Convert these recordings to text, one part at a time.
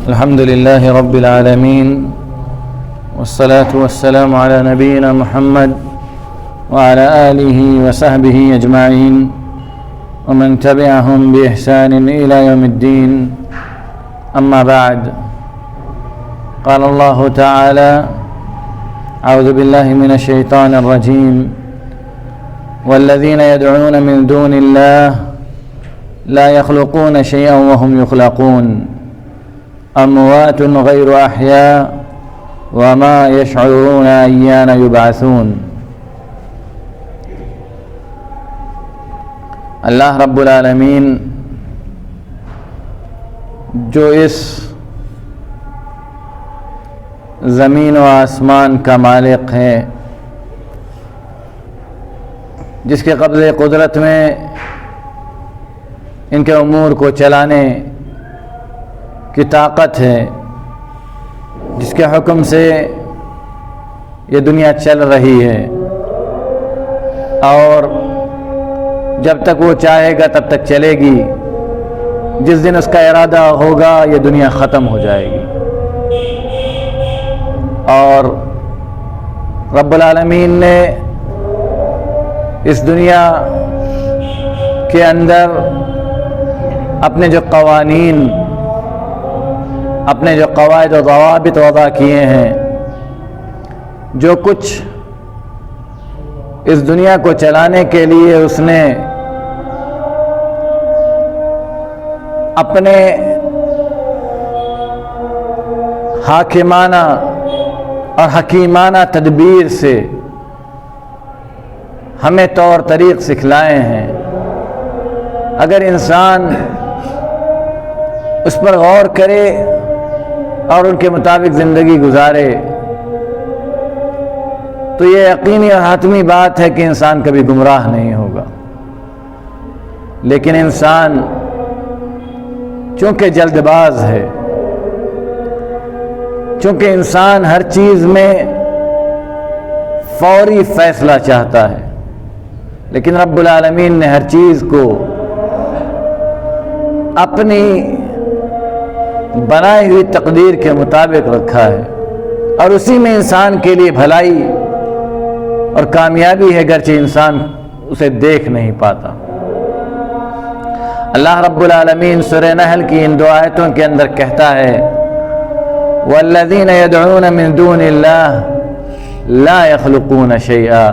الحمد لله رب العالمين والصلاة والسلام على نبينا محمد وعلى آله وصحبه أجمعين ومن تبعهم بإحسان إلى يوم الدين. أما بعد، قال الله تعالى: أعوذ بالله من الشيطان الرجيم: والذين يدعون من دون الله لا يخلقون شيئا وهم يخلقون أموات غير أحياء وما يشعرون أيان يبعثون. اللہ رب العالمین جو اس زمین و آسمان کا مالک ہے، جس کے قبضے قدرت میں ان کے امور کو چلانے کی طاقت ہے، جس کے حکم سے یہ دنیا چل رہی ہے، اور جب تک وہ چاہے گا تب تک چلے گی. جس دن اس کا ارادہ ہوگا یہ دنیا ختم ہو جائے گی. اور رب العالمین نے اس دنیا کے اندر اپنے جو قوانین، اپنے جو قواعد و ضوابط وضع کیے ہیں، جو کچھ اس دنیا کو چلانے کے لیے اس نے اپنے حاکمانہ اور حکیمانہ تدبیر سے ہمیں طور طریق سکھلائے ہیں. اگر انسان اس پر غور کرے اور ان کے مطابق زندگی گزارے تو یہ یقینی اور حتمی بات ہے کہ انسان کبھی گمراہ نہیں ہوگا. لیکن انسان چونکہ جلد باز ہے، چونکہ انسان ہر چیز میں فوری فیصلہ چاہتا ہے، لیکن رب العالمین نے ہر چیز کو اپنی بنائی ہوئی تقدیر کے مطابق رکھا ہے، اور اسی میں انسان کے لیے بھلائی اور کامیابی ہے، گرچہ انسان اسے دیکھ نہیں پاتا. اللہ رب العالمین سورہ نحل کی ان 2 آیتوں کے اندر کہتا ہے: والذین یدعون من دون اللہ لا يخلقون شیئا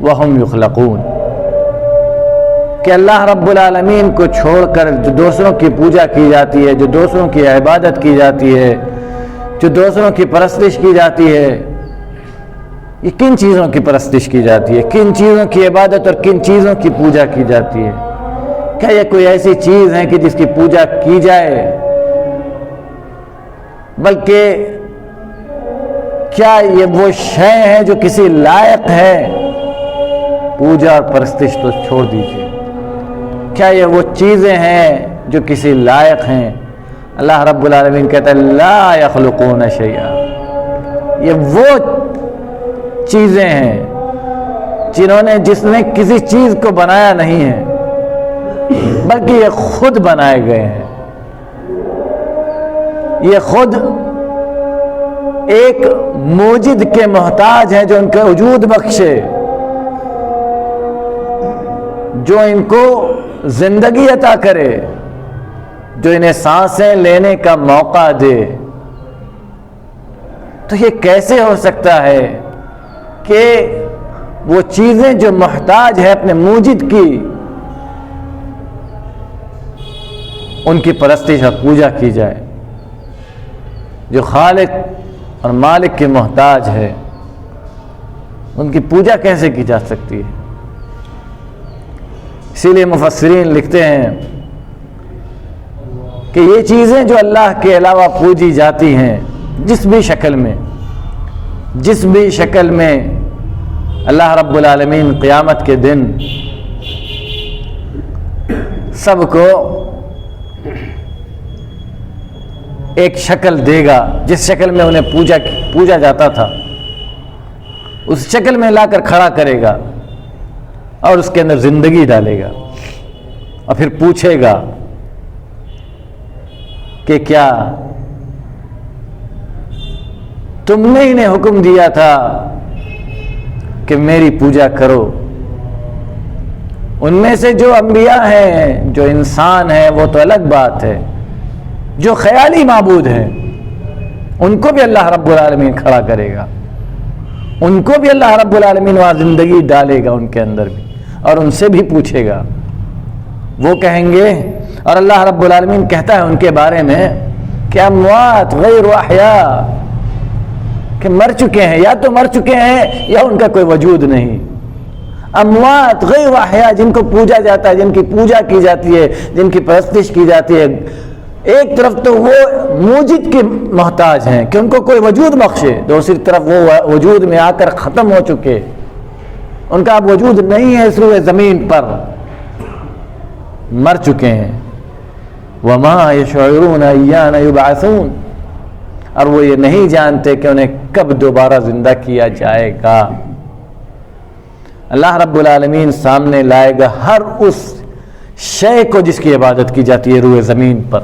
وهم یخلقون. کہ اللہ رب العالمین کو چھوڑ کر جو دوسروں کی پوجا کی جاتی ہے، جو دوسروں کی عبادت کی جاتی ہے، جو دوسروں کی پرستش کی جاتی ہے، یہ کن چیزوں کی پرستش کی جاتی ہے، کن چیزوں کی عبادت اور کن چیزوں کی پوجا کی جاتی ہے؟ کیا یہ کوئی ایسی چیز ہے کہ جس کی پوجا کی جائے؟ بلکہ کیا یہ وہ شے ہے جو کسی لائق ہے؟ پوجا اور پرستش تو چھوڑ دیجیے. کیا یہ وہ چیزیں ہیں جو کسی لائق ہیں؟ اللہ رب العالمین کہتا ہے: لا یخلقون شیئا. یہ وہ چیزیں ہیں جس نے کسی چیز کو بنایا نہیں ہے، بلکہ یہ خود بنائے گئے ہیں. یہ خود ایک موجد کے محتاج ہیں جو ان کا وجود بخشے، جو ان کو زندگی عطا کرے، جو انہیں سانسیں لینے کا موقع دے. تو یہ کیسے ہو سکتا ہے کہ وہ چیزیں جو محتاج ہے اپنے موجد کی، ان کی پرستش اور پوجا کی جائے؟ جو خالق اور مالک کے محتاج ہے ان کی پوجا کیسے کی جا سکتی ہے؟ اسی لیے مفسرین لکھتے ہیں کہ یہ چیزیں جو اللہ کے علاوہ پوجی جاتی ہیں، جس بھی شکل میں اللہ رب العالمین قیامت کے دن سب کو ایک شکل دے گا، جس شکل میں انہیں پوجا جاتا تھا اس شکل میں لا کر کھڑا کرے گا اور اس کے اندر زندگی ڈالے گا، اور پھر پوچھے گا کہ کیا تم نے انہیں حکم دیا تھا کہ میری پوجا کرو. ان میں سے جو انبیاء ہیں، جو انسان ہیں، وہ تو الگ بات ہے. جو خیالی معبود ہیں ان کو بھی اللہ رب العالمین کھڑا کرے گا، ان کو بھی اللہ رب العالمین وہاں زندگی ڈالے گا ان کے اندر بھی، اور ان سے بھی پوچھے گا. وہ کہیں گے، اور اللہ رب العالمین کہتا ہے ان کے بارے میں کہ اموات غیر احیاء، کہ مر چکے ہیں، یا تو مر چکے ہیں یا ان کا کوئی وجود نہیں. اموات غیر احیاء، جن کو پوجا جاتا ہے، جن کی پوجا کی جاتی ہے، جن کی پرستش کی جاتی ہے. ایک طرف تو وہ موجد کے محتاج ہیں کہ ان کو کوئی وجود بخشے، دوسری طرف وہ وجود میں آ کر ختم ہو چکے، ان کا اب وجود نہیں ہے اس روئے زمین پر، مر چکے ہیں. وما یشعرون ایان یبعثون، اور وہ یہ نہیں جانتے کہ انہیں کب دوبارہ زندہ کیا جائے گا. اللہ رب العالمین سامنے لائے گا ہر اس شے کو جس کی عبادت کی جاتی ہے روئے زمین پر،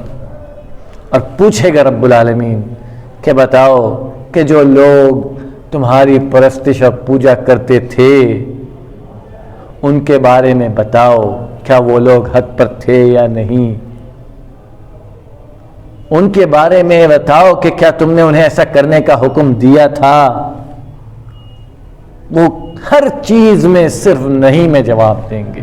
اور پوچھے گا رب العالمین کہ بتاؤ کہ جو لوگ تمہاری پرستش اور پوجا کرتے تھے ان کے بارے میں بتاؤ، کیا وہ لوگ حد پر تھے یا نہیں؟ ان کے بارے میں بتاؤ کہ کیا تم نے انہیں ایسا کرنے کا حکم دیا تھا؟ وہ ہر چیز میں صرف نہیں میں جواب دیں گے.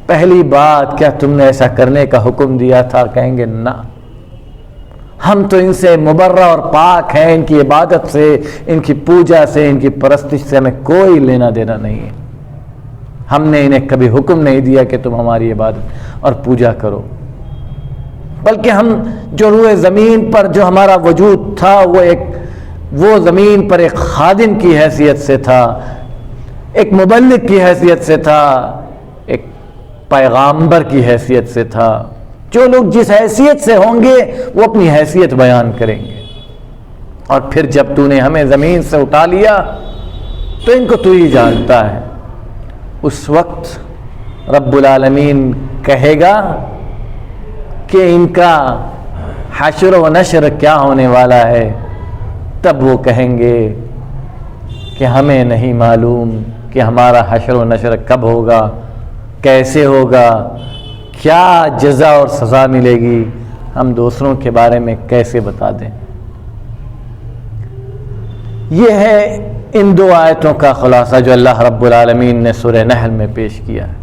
پہلی بات، کیا تم نے ایسا کرنے کا حکم دیا تھا؟ کہیں گے نہ، ہم تو ان سے مبرہ اور پاک ہیں، ان کی عبادت سے، ان کی پوجا سے، ان کی پرستش سے ہمیں کوئی لینا دینا نہیں ہے. ہم نے انہیں کبھی حکم نہیں دیا کہ تم ہماری عبادت اور پوجا کرو، بلکہ ہم جو روئے زمین پر جو ہمارا وجود تھا وہ زمین پر ایک خادم کی حیثیت سے تھا، ایک مبلغ کی حیثیت سے تھا، ایک پیغامبر کی حیثیت سے تھا. جو لوگ جس حیثیت سے ہوں گے وہ اپنی حیثیت بیان کریں گے. اور پھر جب تو نے ہمیں زمین سے اٹھا لیا تو ان کو تو ہی جانتا ہے. اس وقت رب العالمین کہے گا کہ ان کا حشر و نشر کیا ہونے والا ہے. تب وہ کہیں گے کہ ہمیں نہیں معلوم کہ ہمارا حشر و نشر کب ہوگا، کیسے ہوگا، کیا جزا اور سزا ملے گی، ہم دوسروں کے بارے میں کیسے بتا دیں. یہ ہے ان دو آیتوں کا خلاصہ جو اللہ رب العالمین نے سورہ نحل میں پیش کیا ہے.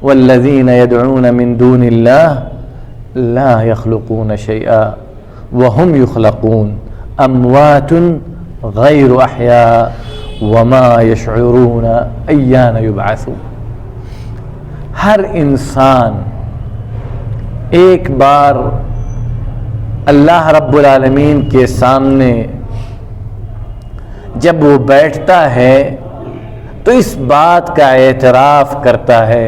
والذین یدعون من دون اللہ لا يخلقون شیئا وهم يخلقون اموات غیر احیاء وما یشعرون ایان یبعثون. ہر انسان ایک بار اللہ رب العالمین کے سامنے جب وہ بیٹھتا ہے تو اس بات کا اعتراف کرتا ہے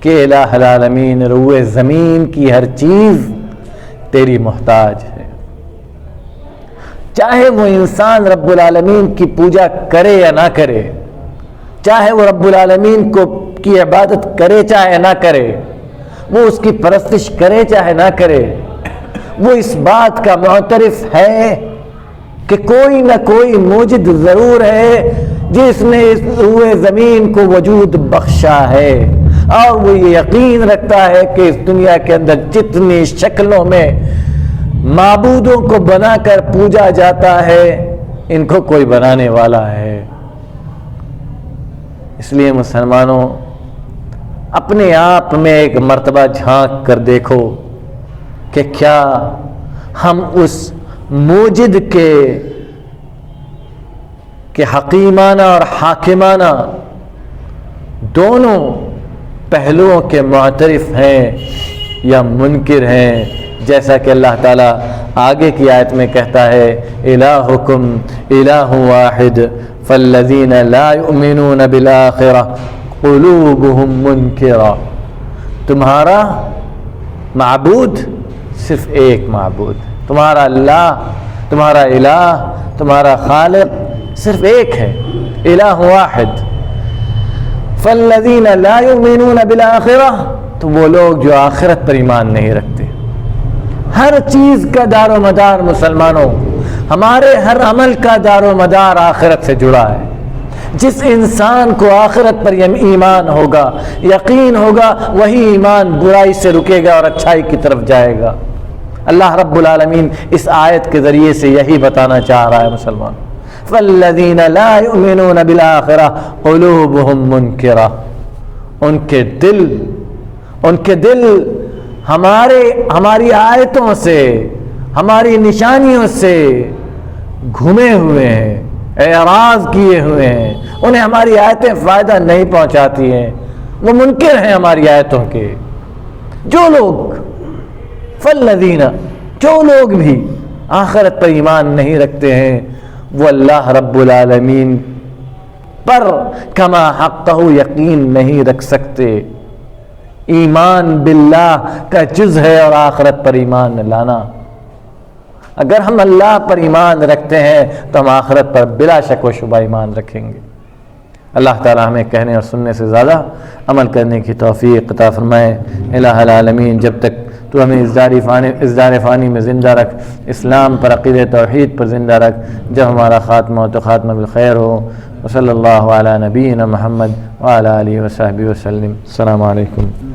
کہ الہ العالمین، روئے زمین کی ہر چیز تیری محتاج ہے. چاہے وہ انسان رب العالمین کی پوجا کرے یا نہ کرے، چاہے وہ رب العالمین کی عبادت کرے چاہے نہ کرے، وہ اس کی پرستش کرے چاہے نہ کرے، وہ اس بات کا معترف ہے کہ کوئی نہ کوئی موجد ضرور ہے جس نے اس روئے زمین کو وجود بخشا ہے. اور وہ یہ یقین رکھتا ہے کہ اس دنیا کے اندر جتنی شکلوں میں معبودوں کو بنا کر پوجا جاتا ہے ان کو کوئی بنانے والا ہے. اس لیے مسلمانوں، اپنے آپ میں ایک مرتبہ جھانک کر دیکھو کہ کیا ہم اس موجد کے حکیمانہ اور حاکمانہ دونوں پہلوؤں کے معترف ہیں یا منکر ہیں. جیسا کہ اللہ تعالیٰ آگے کی آیت میں کہتا ہے الہکم الہ واحد فالذین لا یؤمنون بالآخرہ قلوبہم منکرہ. تمہارا معبود صرف ایک معبود، تمہارا اللہ، تمہارا الہ، تمہارا خالق صرف ایک ہے، الہ واحد. فالذین لا یؤمنون بالآخرہ، تو وہ لوگ جو آخرت پر ایمان نہیں رکھتے، ہر چیز کا دار و مدار مسلمانوں، ہمارے ہر عمل کا دار و مدار آخرت سے جڑا ہے۔ جس انسان کو آخرت پر ایمان ہوگا، یقین ہوگا، وہی ایمان برائی سے رکے گا اور اچھائی کی طرف جائے گا۔ اللہ رب العالمین اس آیت کے ذریعے سے یہی بتانا چاہ رہا ہے مسلمان، فَالَّذِينَ لَا يُؤْمِنُونَ بِالْآخِرَةِ قُلُوبُهُم مُنْكِرَةٌ، ان کے دل ہماری آیتوں سے، ہماری نشانیوں سے گھومے ہوئے ہیں، اعراض کیے ہوئے ہیں، انہیں ہماری آیتیں فائدہ نہیں پہنچاتی ہیں، وہ منکر ہیں ہماری آیتوں کے۔ جو لوگ فالذین، جو لوگ بھی آخرت پر ایمان نہیں رکھتے ہیں، وہ اللہ رب العالمین پر کما حقہ یقین نہیں رکھ سکتے۔ ایمان باللہ کا جز ہے اور آخرت پر ایمان لانا۔ اگر ہم اللہ پر ایمان رکھتے ہیں تو ہم آخرت پر بلا شک و شبہ ایمان رکھیں گے۔ اللہ تعالی ہمیں کہنے اور سننے سے زیادہ عمل کرنے کی توفیق عطا فرمائے۔ الہ العالمین، جب تک تو ہمیں اس دار فانی میں زندہ رکھ، اسلام پر، عقیدہ توحید پر زندہ رکھ، جب ہمارا خاتمہ ہو تو خاتمہ بالخیر ہو۔ وصلی اللہ علی نبینا محمد وعلی آلہ وصحبہ وسلم۔ السلام علیکم۔